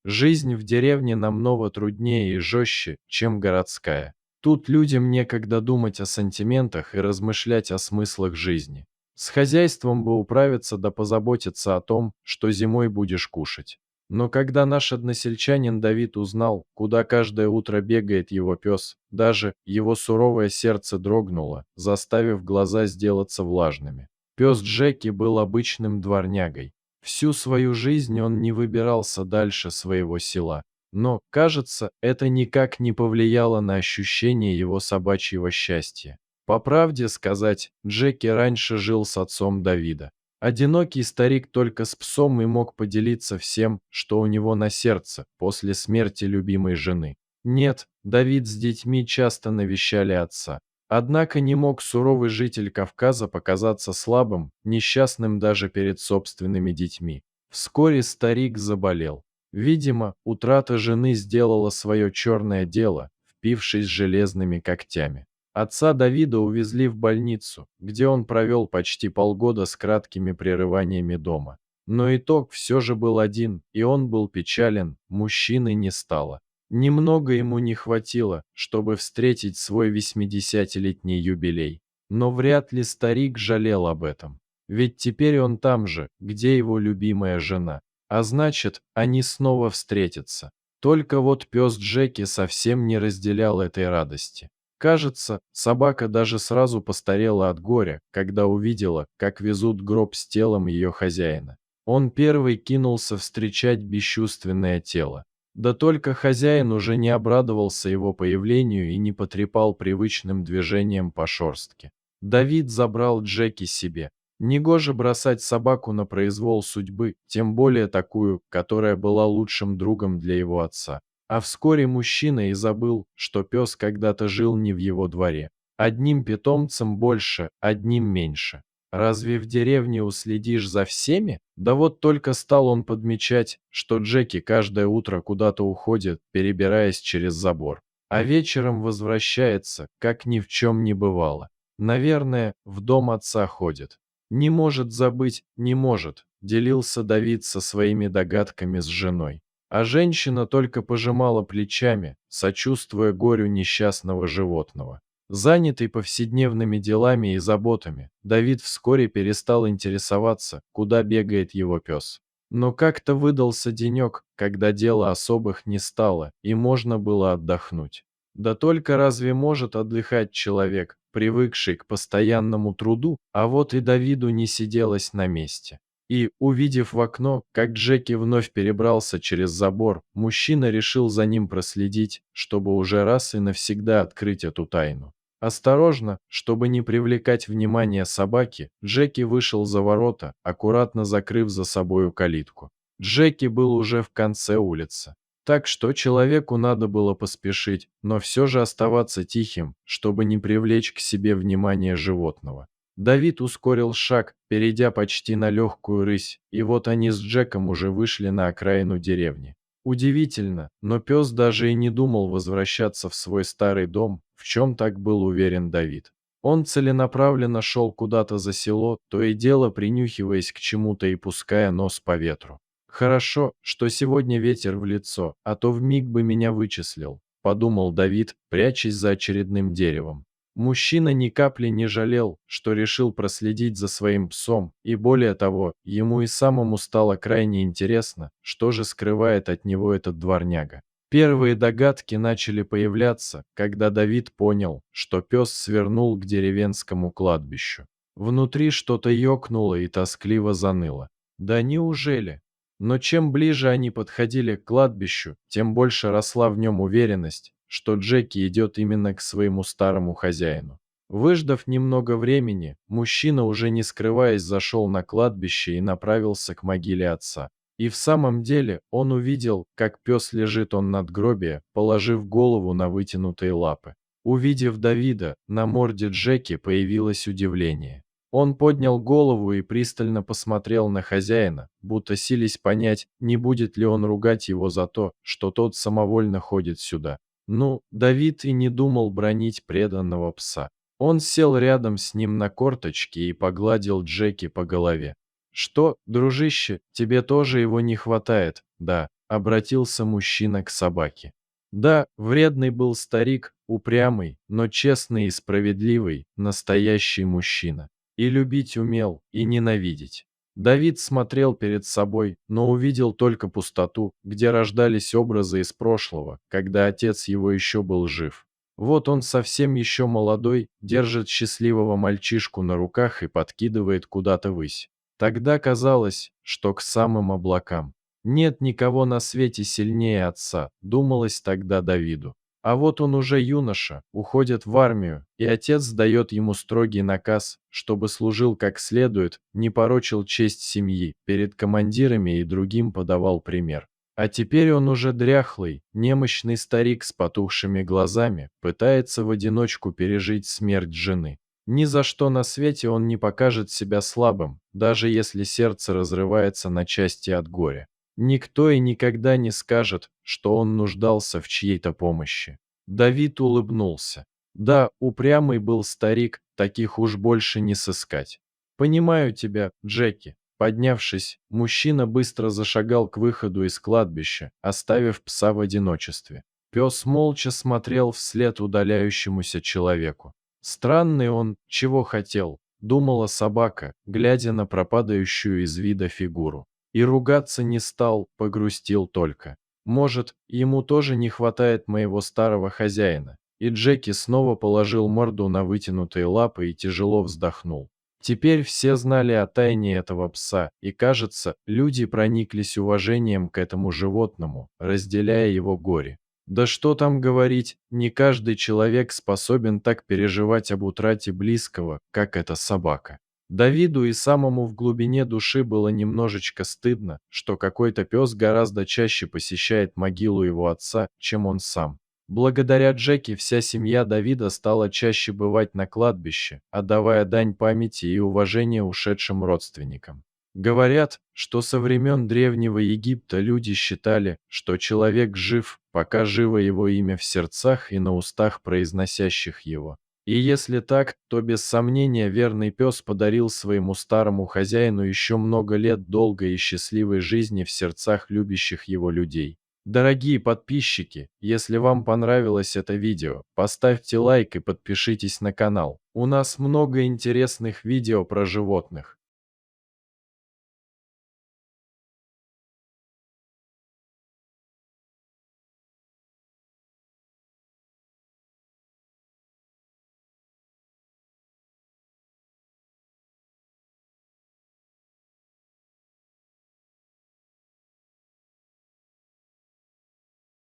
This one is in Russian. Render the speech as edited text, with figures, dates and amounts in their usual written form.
Жизнь в деревне намного труднее и жестче, чем городская. Тут людям некогда думать о сантиментах и размышлять о смыслах жизни. С хозяйством бы управиться да позаботиться о том, что зимой будешь кушать. Но когда наш односельчанин Давид узнал, куда каждое утро бегает его пес, даже его суровое сердце дрогнуло, заставив глаза сделаться влажными. Пес Джеки был обычным дворнягой. Всю свою жизнь он не выбирался дальше своего села. Но, кажется, это никак не повлияло на ощущение его собачьего счастья. По правде сказать, Джеки раньше жил с отцом Давида. Одинокий старик только с псом и мог поделиться всем, что у него на сердце после смерти любимой жены. Нет, Давид с детьми часто навещали отца. Однако не мог суровый житель Кавказа показаться слабым, несчастным даже перед собственными детьми. Вскоре старик заболел. Видимо, утрата жены сделала свое черное дело, впившись железными когтями. Отца Давида увезли в больницу, где он провел почти полгода с краткими прерываниями дома. Но итог все же был один, и он был печален, мужчины не стало. Немного ему не хватило, чтобы встретить свой 80-летний юбилей. Но вряд ли старик жалел об этом. Ведь теперь он там же, где его любимая жена. А значит, они снова встретятся. Только вот пес Джеки совсем не разделял этой радости. Кажется, собака даже сразу постарела от горя, когда увидела, как везут гроб с телом ее хозяина. Он первый кинулся встречать бесчувственное тело. Да только хозяин уже не обрадовался его появлению и не потрепал привычным движением по шерстке. Давид забрал Джеки себе. Негоже бросать собаку на произвол судьбы, тем более такую, которая была лучшим другом для его отца. А вскоре мужчина и забыл, что пес когда-то жил не в его дворе. Одним питомцем больше, одним меньше. Разве в деревне уследишь за всеми? Да вот только стал он подмечать, что Джеки каждое утро куда-то уходит, перебираясь через забор. А вечером возвращается, как ни в чем не бывало. Наверное, в дом отца ходит. Не может забыть, не может, делился Давид со своими догадками с женой. А женщина только пожимала плечами, сочувствуя горю несчастного животного. Занятый повседневными делами и заботами, Давид вскоре перестал интересоваться, куда бегает его пес. Но как-то выдался денек, когда дела особых не стало, и можно было отдохнуть. Да только разве может отдыхать человек, привыкший к постоянному труду, а вот и Давиду не сиделось на месте. И, увидев в окно, как Джеки вновь перебрался через забор, мужчина решил за ним проследить, чтобы уже раз и навсегда открыть эту тайну. Осторожно, чтобы не привлекать внимание собаки, Джеки вышел за ворота, аккуратно закрыв за собою калитку. Джеки был уже в конце улицы. Так что человеку надо было поспешить, но все же оставаться тихим, чтобы не привлечь к себе внимание животного. Давид ускорил шаг, перейдя почти на легкую рысь, и вот они с Джеком уже вышли на окраину деревни. Удивительно, но пес даже и не думал возвращаться в свой старый дом, в чем так был уверен Давид. Он целенаправленно шел куда-то за село, то и дело принюхиваясь к чему-то и пуская нос по ветру. «Хорошо, что сегодня ветер в лицо, а то вмиг бы меня вычислил», — подумал Давид, прячась за очередным деревом. Мужчина ни капли не жалел, что решил проследить за своим псом, и более того, ему и самому стало крайне интересно, что же скрывает от него этот дворняга. Первые догадки начали появляться, когда Давид понял, что пес свернул к деревенскому кладбищу. Внутри что-то ёкнуло и тоскливо заныло. Да неужели? Но чем ближе они подходили к кладбищу, тем больше росла в нем уверенность, что Джеки идет именно к своему старому хозяину. Выждав немного времени, мужчина, уже не скрываясь, зашел на кладбище и направился к могиле отца. И в самом деле он увидел, как пес лежит он надгробие, положив голову на вытянутые лапы. Увидев Давида, на морде Джеки появилось удивление. Он поднял голову и пристально посмотрел на хозяина, будто силясь понять, не будет ли он ругать его за то, что тот самовольно ходит сюда. Ну, Давид и не думал бранить преданного пса. Он сел рядом с ним на корточки и погладил Джеки по голове. «Что, дружище, тебе тоже его не хватает, да?» — обратился мужчина к собаке. Да, вредный был старик, упрямый, но честный и справедливый, настоящий мужчина. И любить умел, и ненавидеть. Давид смотрел перед собой, но увидел только пустоту, где рождались образы из прошлого, когда отец его еще был жив. Вот он совсем еще молодой, держит счастливого мальчишку на руках и подкидывает куда-то ввысь. Тогда казалось, что к самым облакам. Нет никого на свете сильнее отца, думалось тогда Давиду. А вот он уже юноша, уходит в армию, и отец дает ему строгий наказ, чтобы служил как следует, не порочил честь семьи, перед командирами и другим подавал пример. А теперь он уже дряхлый, немощный старик с потухшими глазами, пытается в одиночку пережить смерть жены. Ни за что на свете он не покажет себя слабым, даже если сердце разрывается на части от горя. Никто и никогда не скажет, что он нуждался в чьей-то помощи. Давид улыбнулся. Да, упрямый был старик, таких уж больше не сыскать. «Понимаю тебя, Джеки». Поднявшись, мужчина быстро зашагал к выходу из кладбища, оставив пса в одиночестве. Пес молча смотрел вслед удаляющемуся человеку. Странный он, чего хотел, думала собака, глядя на пропадающую из вида фигуру. И ругаться не стал, погрустил только. Может, ему тоже не хватает моего старого хозяина. И Джеки снова положил морду на вытянутые лапы и тяжело вздохнул. Теперь все знали о тайне этого пса, и, кажется, люди прониклись уважением к этому животному, разделяя его горе. Да что там говорить, не каждый человек способен так переживать об утрате близкого, как эта собака. Давиду и самому в глубине души было немножечко стыдно, что какой-то пес гораздо чаще посещает могилу его отца, чем он сам. Благодаря Джеки вся семья Давида стала чаще бывать на кладбище, отдавая дань памяти и уважению ушедшим родственникам. Говорят, что со времен Древнего Египта люди считали, что человек жив, пока живо его имя в сердцах и на устах произносящих его. И если так, то без сомнения верный пес подарил своему старому хозяину еще много лет долгой и счастливой жизни в сердцах любящих его людей. Дорогие подписчики, если вам понравилось это видео, поставьте лайк и подпишитесь на канал. У нас много интересных видео про животных.